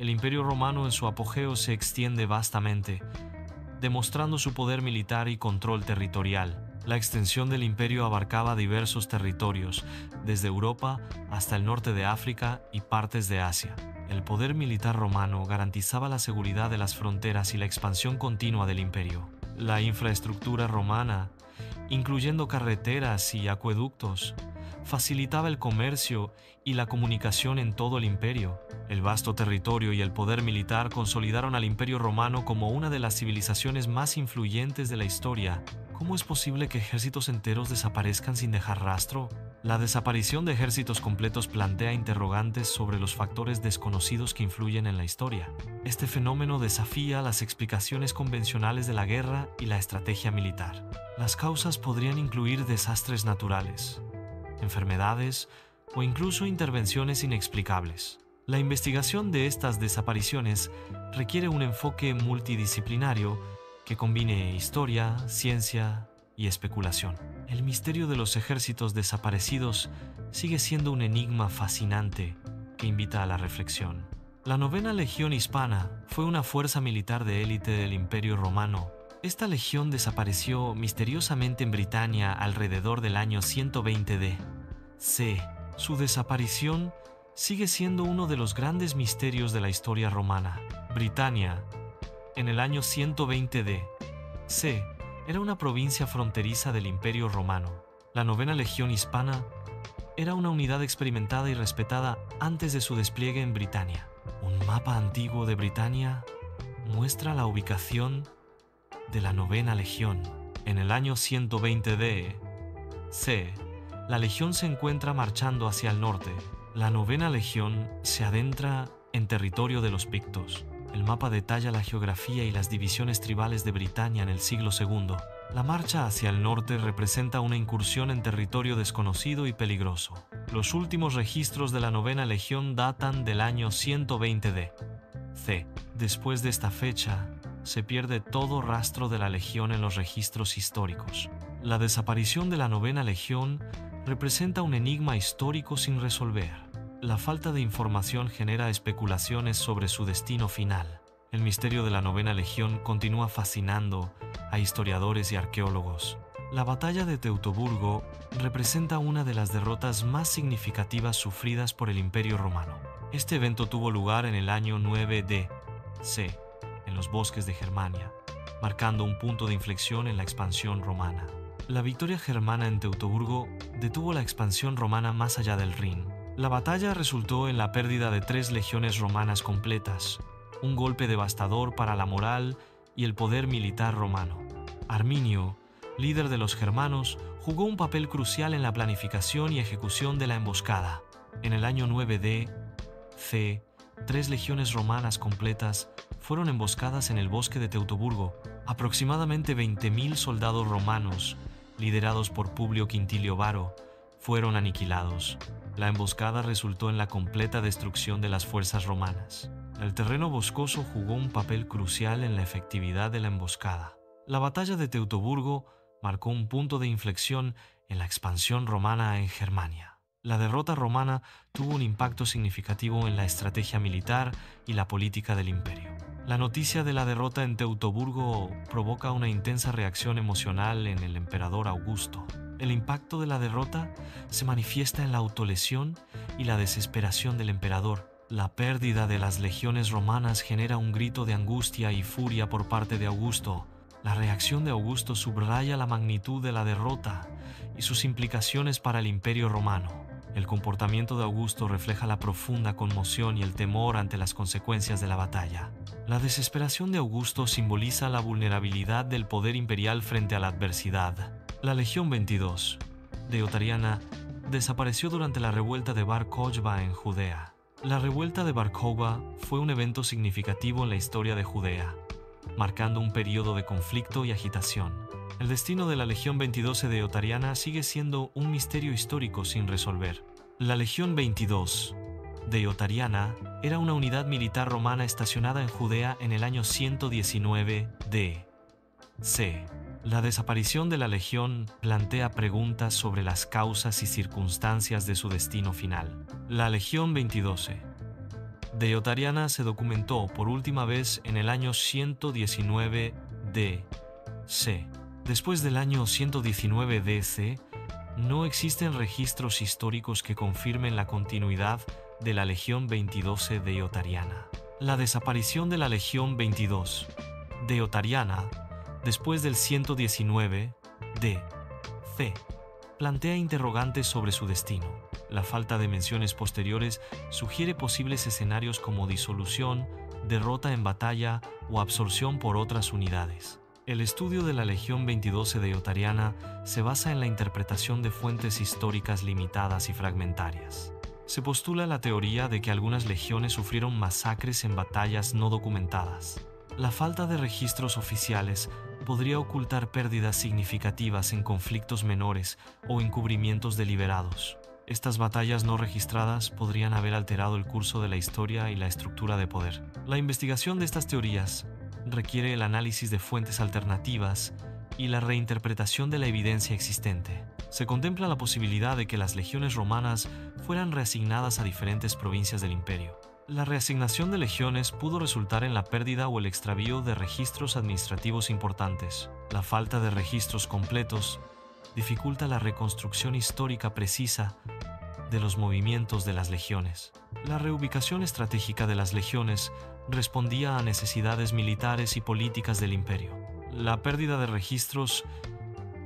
el Imperio Romano en su apogeo se extiende vastamente, demostrando su poder militar y control territorial. La extensión del imperio abarcaba diversos territorios, desde Europa hasta el norte de África y partes de Asia. El poder militar romano garantizaba la seguridad de las fronteras y la expansión continua del imperio. La infraestructura romana, incluyendo carreteras y acueductos, facilitaba el comercio y la comunicación en todo el imperio. El vasto territorio y el poder militar consolidaron al Imperio Romano como una de las civilizaciones más influyentes de la historia. ¿Cómo es posible que ejércitos enteros desaparezcan sin dejar rastro? La desaparición de ejércitos completos plantea interrogantes sobre los factores desconocidos que influyen en la historia. Este fenómeno desafía las explicaciones convencionales de la guerra y la estrategia militar. Las causas podrían incluir desastres naturales, enfermedades o incluso intervenciones inexplicables. La investigación de estas desapariciones requiere un enfoque multidisciplinario que combine historia, ciencia y especulación. El misterio de los ejércitos desaparecidos sigue siendo un enigma fascinante que invita a la reflexión. La Novena Legión Hispana fue una fuerza militar de élite del Imperio Romano. Esta legión desapareció misteriosamente en Britania alrededor del año 120 d.C. Su desaparición sigue siendo uno de los grandes misterios de la historia romana. Britania, en el año 120 d.C., era una provincia fronteriza del Imperio Romano. La Novena Legión Hispana era una unidad experimentada y respetada antes de su despliegue en Britania. Un mapa antiguo de Britania muestra la ubicación de la Novena Legión. En el año 120 d.C., la legión se encuentra marchando hacia el norte. La Novena Legión se adentra en territorio de los pictos. El mapa detalla la geografía y las divisiones tribales de Britania en el siglo II. La marcha hacia el norte representa una incursión en territorio desconocido y peligroso. Los últimos registros de la Novena Legión datan del año 120 d.C. Después de esta fecha, se pierde todo rastro de la legión en los registros históricos. La desaparición de la Novena Legión representa un enigma histórico sin resolver. La falta de información genera especulaciones sobre su destino final. El misterio de la Novena Legión continúa fascinando a historiadores y arqueólogos. La batalla de Teutoburgo representa una de las derrotas más significativas sufridas por el Imperio Romano. Este evento tuvo lugar en el año 9 d.C., en los bosques de Germania, marcando un punto de inflexión en la expansión romana. La victoria germana en Teutoburgo detuvo la expansión romana más allá del Rin. La batalla resultó en la pérdida de 3 legiones romanas completas, un golpe devastador para la moral y el poder militar romano. Arminio, líder de los germanos, jugó un papel crucial en la planificación y ejecución de la emboscada. En el año 9 d.C., 3 legiones romanas completas fueron emboscadas en el bosque de Teutoburgo. Aproximadamente 20.000 soldados romanos, liderados por Publio Quintilio Varo, fueron aniquilados. La emboscada resultó en la completa destrucción de las fuerzas romanas. El terreno boscoso jugó un papel crucial en la efectividad de la emboscada. La batalla de Teutoburgo marcó un punto de inflexión en la expansión romana en Germania. La derrota romana tuvo un impacto significativo en la estrategia militar y la política del imperio. La noticia de la derrota en Teutoburgo provoca una intensa reacción emocional en el emperador Augusto. El impacto de la derrota se manifiesta en la autolesión y la desesperación del emperador. La pérdida de las legiones romanas genera un grito de angustia y furia por parte de Augusto. La reacción de Augusto subraya la magnitud de la derrota y sus implicaciones para el Imperio Romano. El comportamiento de Augusto refleja la profunda conmoción y el temor ante las consecuencias de la batalla. La desesperación de Augusto simboliza la vulnerabilidad del poder imperial frente a la adversidad. La Legión 22 de Otariana desapareció durante la revuelta de Bar Kokhba en Judea. La revuelta de Bar Kokhba fue un evento significativo en la historia de Judea, marcando un periodo de conflicto y agitación. El destino de la Legión 22 de Otariana sigue siendo un misterio histórico sin resolver. La Legión 22 de Otariana era una unidad militar romana estacionada en Judea en el año 119 d.C. La desaparición de la legión plantea preguntas sobre las causas y circunstancias de su destino final. La Legión 22 Deiotarriana se documentó por última vez en el año 119 d.C. Después del año 119 d.C., no existen registros históricos que confirmen la continuidad de la Legión 22 deiotarriana. La desaparición de la Legión 22 deiotarriana después del 119 d.C. plantea interrogantes sobre su destino. La falta de menciones posteriores sugiere posibles escenarios como disolución, derrota en batalla o absorción por otras unidades. El estudio de la Legión 22 deiotarriana se basa en la interpretación de fuentes históricas limitadas y fragmentarias. Se postula la teoría de que algunas legiones sufrieron masacres en batallas no documentadas. La falta de registros oficiales podría ocultar pérdidas significativas en conflictos menores o encubrimientos deliberados. Estas batallas no registradas podrían haber alterado el curso de la historia y la estructura de poder. La investigación de estas teorías requiere el análisis de fuentes alternativas y la reinterpretación de la evidencia existente. Se contempla la posibilidad de que las legiones romanas fueran reasignadas a diferentes provincias del imperio. La reasignación de legiones pudo resultar en la pérdida o el extravío de registros administrativos importantes. La falta de registros completos dificulta la reconstrucción histórica precisa de los movimientos de las legiones. La reubicación estratégica de las legiones respondía a necesidades militares y políticas del imperio. La pérdida de registros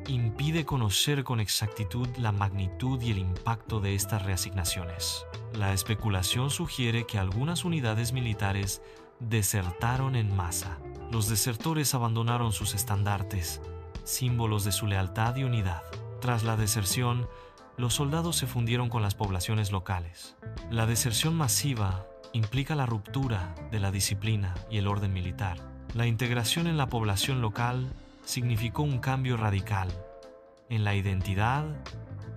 impide conocer con exactitud la magnitud y el impacto de estas reasignaciones. La especulación sugiere que algunas unidades militares desertaron en masa. Los desertores abandonaron sus estandartes, símbolos de su lealtad y unidad. Tras la deserción, los soldados se fundieron con las poblaciones locales. La deserción masiva implica la ruptura de la disciplina y el orden militar. La integración en la población local significó un cambio radical en la identidad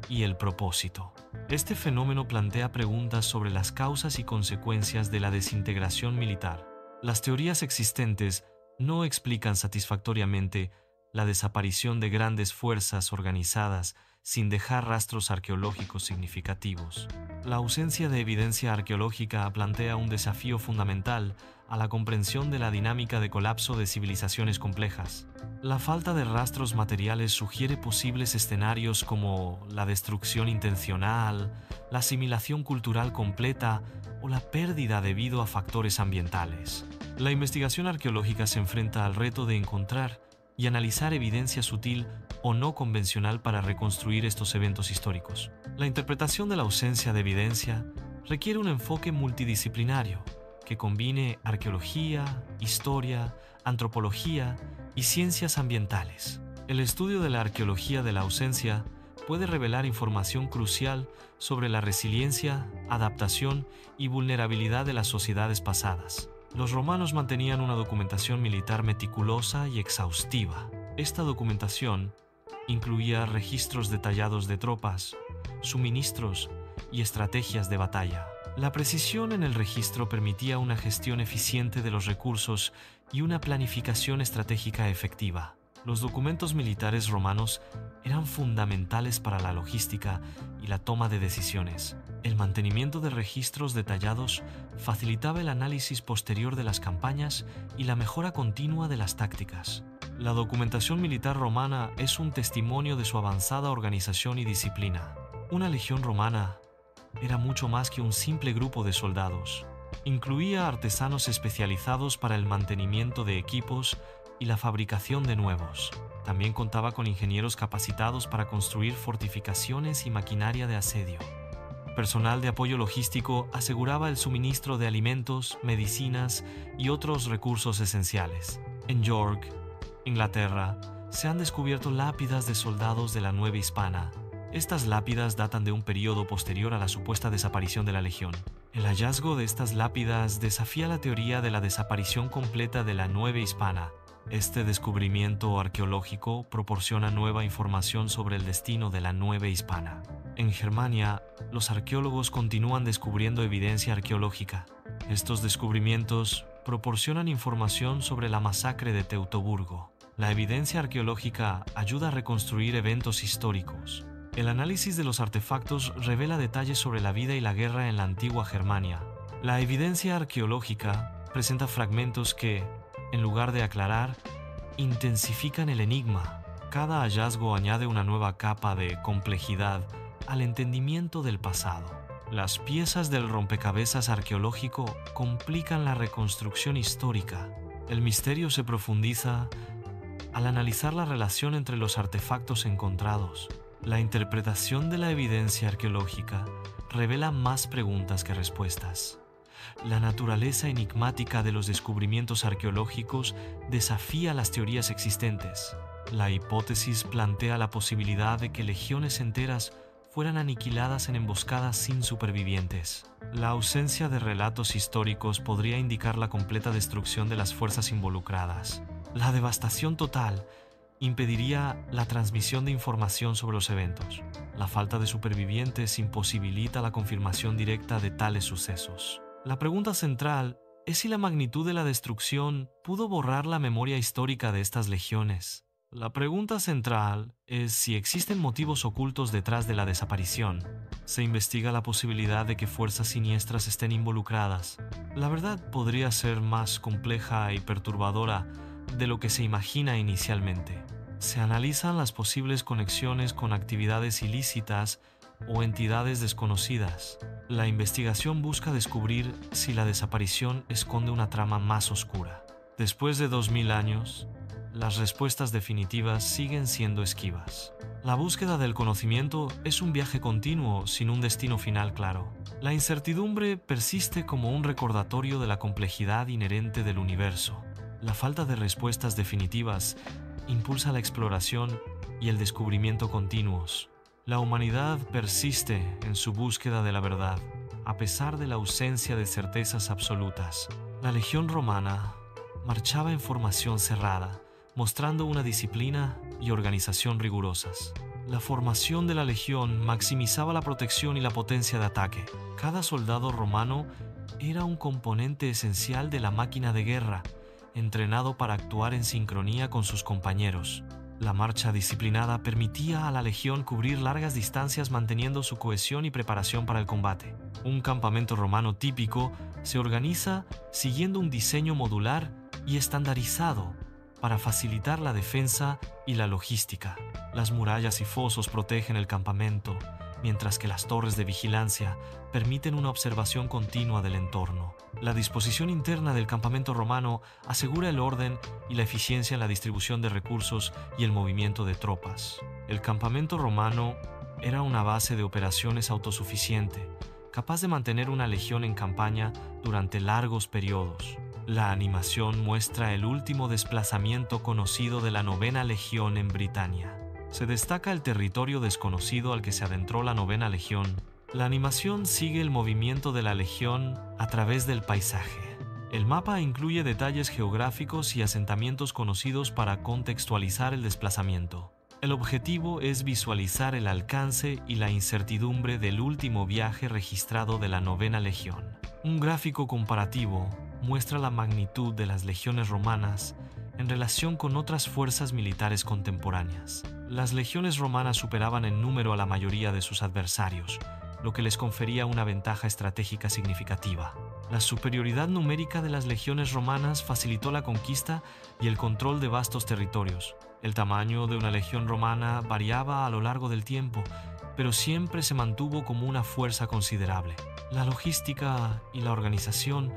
y el propósito. Este fenómeno plantea preguntas sobre las causas y consecuencias de la desintegración militar. Las teorías existentes no explican satisfactoriamente la desaparición de grandes fuerzas organizadas sin dejar rastros arqueológicos significativos. La ausencia de evidencia arqueológica plantea un desafío fundamental a la comprensión de la dinámica de colapso de civilizaciones complejas. La falta de rastros materiales sugiere posibles escenarios como la destrucción intencional, la asimilación cultural completa o la pérdida debido a factores ambientales. La investigación arqueológica se enfrenta al reto de encontrar y analizar evidencia sutil o no convencional para reconstruir estos eventos históricos. La interpretación de la ausencia de evidencia requiere un enfoque multidisciplinario que combine arqueología, historia, antropología y ciencias ambientales. El estudio de la arqueología de la ausencia puede revelar información crucial sobre la resiliencia, adaptación y vulnerabilidad de las sociedades pasadas. Los romanos mantenían una documentación militar meticulosa y exhaustiva. Esta documentación incluía registros detallados de tropas, suministros y estrategias de batalla. La precisión en el registro permitía una gestión eficiente de los recursos y una planificación estratégica efectiva. Los documentos militares romanos eran fundamentales para la logística y la toma de decisiones. El mantenimiento de registros detallados facilitaba el análisis posterior de las campañas y la mejora continua de las tácticas. La documentación militar romana es un testimonio de su avanzada organización y disciplina. Una legión romana era mucho más que un simple grupo de soldados. Incluía artesanos especializados para el mantenimiento de equipos y la fabricación de nuevos. También contaba con ingenieros capacitados para construir fortificaciones y maquinaria de asedio. Personal de apoyo logístico aseguraba el suministro de alimentos, medicinas y otros recursos esenciales. En York, Inglaterra, se han descubierto lápidas de soldados de la Nueva Hispana. Estas lápidas datan de un periodo posterior a la supuesta desaparición de la legión. El hallazgo de estas lápidas desafía la teoría de la desaparición completa de la Nueva Hispana. Este descubrimiento arqueológico proporciona nueva información sobre el destino de la Nueva Hispana. En Germania, los arqueólogos continúan descubriendo evidencia arqueológica. Estos descubrimientos proporcionan información sobre la masacre de Teutoburgo. La evidencia arqueológica ayuda a reconstruir eventos históricos. El análisis de los artefactos revela detalles sobre la vida y la guerra en la antigua Germania. La evidencia arqueológica presenta fragmentos que, en lugar de aclarar, intensifican el enigma. Cada hallazgo añade una nueva capa de complejidad al entendimiento del pasado. Las piezas del rompecabezas arqueológico complican la reconstrucción histórica. El misterio se profundiza al analizar la relación entre los artefactos encontrados. La interpretación de la evidencia arqueológica revela más preguntas que respuestas. La naturaleza enigmática de los descubrimientos arqueológicos desafía las teorías existentes. La hipótesis plantea la posibilidad de que legiones enteras fueran aniquiladas en emboscadas sin supervivientes. La ausencia de relatos históricos podría indicar la completa destrucción de las fuerzas involucradas. La devastación total impediría la transmisión de información sobre los eventos. La falta de supervivientes imposibilita la confirmación directa de tales sucesos. La pregunta central es si la magnitud de la destrucción pudo borrar la memoria histórica de estas legiones. La pregunta central es si existen motivos ocultos detrás de la desaparición. Se investiga la posibilidad de que fuerzas siniestras estén involucradas. La verdad podría ser más compleja y perturbadora de lo que se imagina inicialmente. Se analizan las posibles conexiones con actividades ilícitas o entidades desconocidas. La investigación busca descubrir si la desaparición esconde una trama más oscura. Después de 2000 años, las respuestas definitivas siguen siendo esquivas. La búsqueda del conocimiento es un viaje continuo sin un destino final claro. La incertidumbre persiste como un recordatorio de la complejidad inherente del universo. La falta de respuestas definitivas impulsa la exploración y el descubrimiento continuos. La humanidad persiste en su búsqueda de la verdad, a pesar de la ausencia de certezas absolutas. La Legión Romana marchaba en formación cerrada, mostrando una disciplina y organización rigurosas. La formación de la legión maximizaba la protección y la potencia de ataque. Cada soldado romano era un componente esencial de la máquina de guerra, entrenado para actuar en sincronía con sus compañeros. La marcha disciplinada permitía a la legión cubrir largas distancias manteniendo su cohesión y preparación para el combate. Un campamento romano típico se organiza siguiendo un diseño modular y estandarizado para facilitar la defensa y la logística. Las murallas y fosos protegen el campamento, mientras que las torres de vigilancia permiten una observación continua del entorno. La disposición interna del campamento romano asegura el orden y la eficiencia en la distribución de recursos y el movimiento de tropas. El campamento romano era una base de operaciones autosuficiente, capaz de mantener una legión en campaña durante largos periodos. La animación muestra el último desplazamiento conocido de la 9ª Legión en Britania. Se destaca el territorio desconocido al que se adentró la 9ª Legión. La animación sigue el movimiento de la legión a través del paisaje. El mapa incluye detalles geográficos y asentamientos conocidos para contextualizar el desplazamiento. El objetivo es visualizar el alcance y la incertidumbre del último viaje registrado de la 9ª Legión. Un gráfico comparativo muestra la magnitud de las legiones romanas en relación con otras fuerzas militares contemporáneas. Las legiones romanas superaban en número a la mayoría de sus adversarios, lo que les confería una ventaja estratégica significativa. La superioridad numérica de las legiones romanas facilitó la conquista y el control de vastos territorios. El tamaño de una legión romana variaba a lo largo del tiempo, pero siempre se mantuvo como una fuerza considerable. La logística y la organización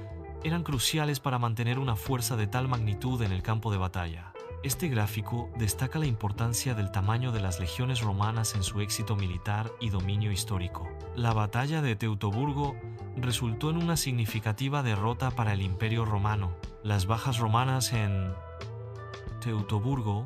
eran cruciales para mantener una fuerza de tal magnitud en el campo de batalla. Este gráfico destaca la importancia del tamaño de las legiones romanas en su éxito militar y dominio histórico. La batalla de Teutoburgo resultó en una significativa derrota para el Imperio Romano. Las bajas romanas en Teutoburgo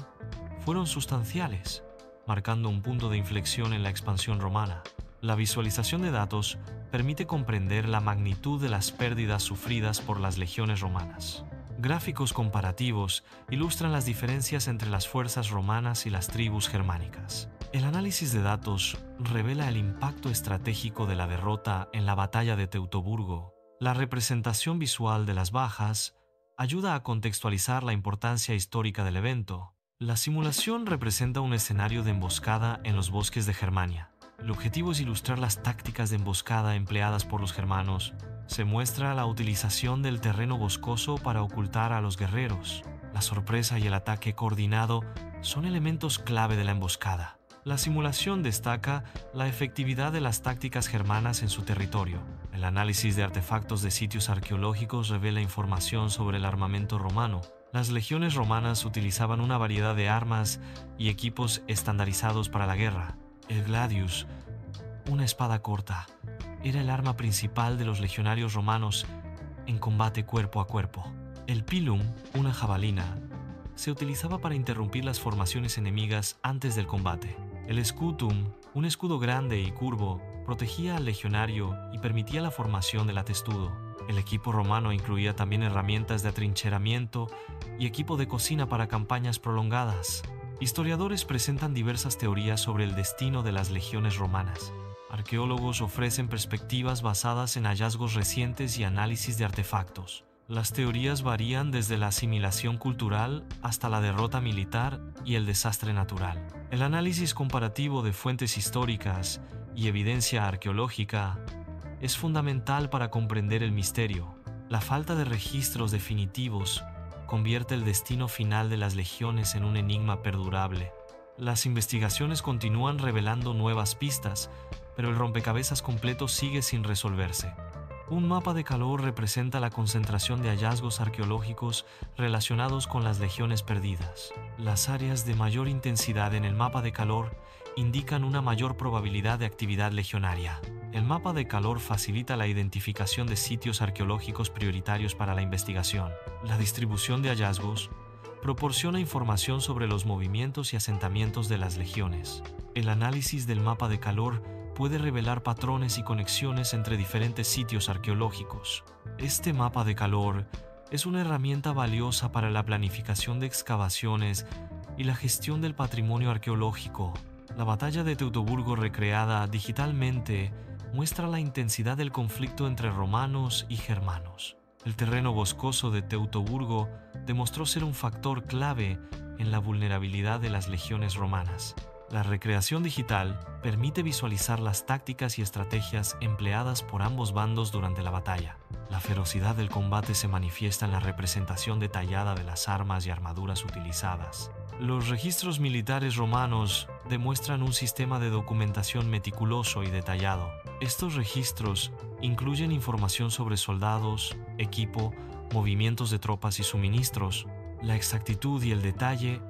fueron sustanciales, marcando un punto de inflexión en la expansión romana. La visualización de datos permite comprender la magnitud de las pérdidas sufridas por las legiones romanas. Gráficos comparativos ilustran las diferencias entre las fuerzas romanas y las tribus germánicas. El análisis de datos revela el impacto estratégico de la derrota en la batalla de Teutoburgo. La representación visual de las bajas ayuda a contextualizar la importancia histórica del evento. La simulación representa un escenario de emboscada en los bosques de Germania. El objetivo es ilustrar las tácticas de emboscada empleadas por los germanos Se muestra la utilización del terreno boscoso para ocultar a los guerreros. La sorpresa y el ataque coordinado son elementos clave de la emboscada. La simulación destaca la efectividad de las tácticas germanas en su territorio. El análisis de artefactos de sitios arqueológicos revela información sobre el armamento romano. Las legiones romanas utilizaban una variedad de armas y equipos estandarizados para la guerra. El gladius, una espada corta, era el arma principal de los legionarios romanos en combate cuerpo a cuerpo. El pilum, una jabalina, se utilizaba para interrumpir las formaciones enemigas antes del combate. El scutum, un escudo grande y curvo, protegía al legionario y permitía la formación del atestudo. El equipo romano incluía también herramientas de atrincheramiento y equipo de cocina para campañas prolongadas. Historiadores presentan diversas teorías sobre el destino de las legiones romanas. Arqueólogos ofrecen perspectivas basadas en hallazgos recientes y análisis de artefactos. Las teorías varían desde la asimilación cultural hasta la derrota militar y el desastre natural. El análisis comparativo de fuentes históricas y evidencia arqueológica es fundamental para comprender el misterio. La falta de registros definitivos convierte el destino final de las legiones en un enigma perdurable. Las investigaciones continúan revelando nuevas pistas, pero el rompecabezas completo sigue sin resolverse. Un mapa de calor representa la concentración de hallazgos arqueológicos relacionados con las legiones perdidas. Las áreas de mayor intensidad en el mapa de calor indican una mayor probabilidad de actividad legionaria. El mapa de calor facilita la identificación de sitios arqueológicos prioritarios para la investigación. La distribución de hallazgos proporciona información sobre los movimientos y asentamientos de las legiones. El análisis del mapa de calor puede revelar patrones y conexiones entre diferentes sitios arqueológicos. Este mapa de calor es una herramienta valiosa para la planificación de excavaciones y la gestión del patrimonio arqueológico. La batalla de Teutoburgo recreada digitalmente muestra la intensidad del conflicto entre romanos y germanos. El terreno boscoso de Teutoburgo demostró ser un factor clave en la vulnerabilidad de las legiones romanas. La recreación digital permite visualizar las tácticas y estrategias empleadas por ambos bandos durante la batalla. La ferocidad del combate se manifiesta en la representación detallada de las armas y armaduras utilizadas. Los registros militares romanos demuestran un sistema de documentación meticuloso y detallado. Estos registros incluyen información sobre soldados, equipo, movimientos de tropas y suministros. La exactitud y el detalle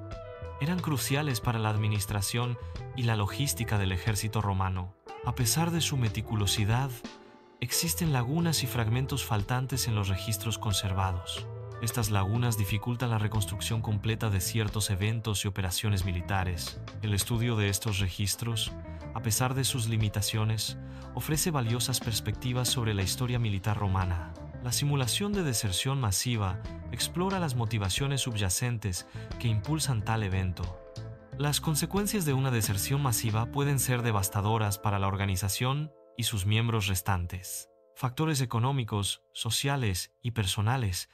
eran cruciales para la administración y la logística del ejército romano. A pesar de su meticulosidad, existen lagunas y fragmentos faltantes en los registros conservados. Estas lagunas dificultan la reconstrucción completa de ciertos eventos y operaciones militares. El estudio de estos registros, a pesar de sus limitaciones, ofrece valiosas perspectivas sobre la historia militar romana. La simulación de deserción masiva explora las motivaciones subyacentes que impulsan tal evento. Las consecuencias de una deserción masiva pueden ser devastadoras para la organización y sus miembros restantes. Factores económicos, sociales y personales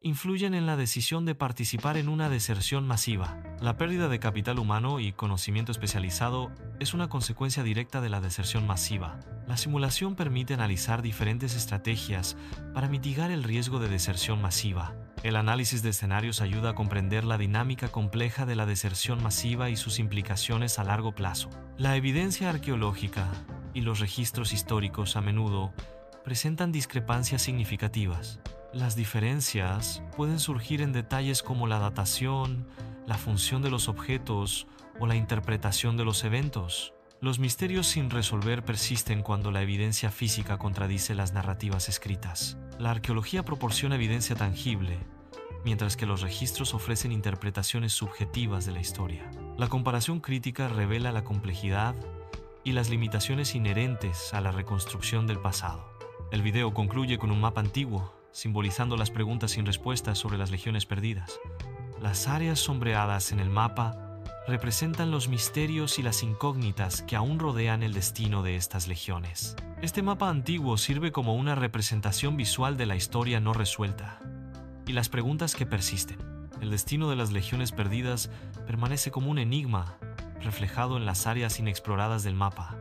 influyen en la decisión de participar en una deserción masiva. La pérdida de capital humano y conocimiento especializado es una consecuencia directa de la deserción masiva. La simulación permite analizar diferentes estrategias para mitigar el riesgo de deserción masiva. El análisis de escenarios ayuda a comprender la dinámica compleja de la deserción masiva y sus implicaciones a largo plazo. La evidencia arqueológica y los registros históricos a menudo presentan discrepancias significativas. Las diferencias pueden surgir en detalles como la datación, la función de los objetos o la interpretación de los eventos. Los misterios sin resolver persisten cuando la evidencia física contradice las narrativas escritas. La arqueología proporciona evidencia tangible, mientras que los registros ofrecen interpretaciones subjetivas de la historia. La comparación crítica revela la complejidad y las limitaciones inherentes a la reconstrucción del pasado. El video concluye con un mapa antiguo, simbolizando las preguntas sin respuestas sobre las legiones perdidas. Las áreas sombreadas en el mapa representan los misterios y las incógnitas que aún rodean el destino de estas legiones. Este mapa antiguo sirve como una representación visual de la historia no resuelta y las preguntas que persisten. El destino de las legiones perdidas permanece como un enigma, reflejado en las áreas inexploradas del mapa.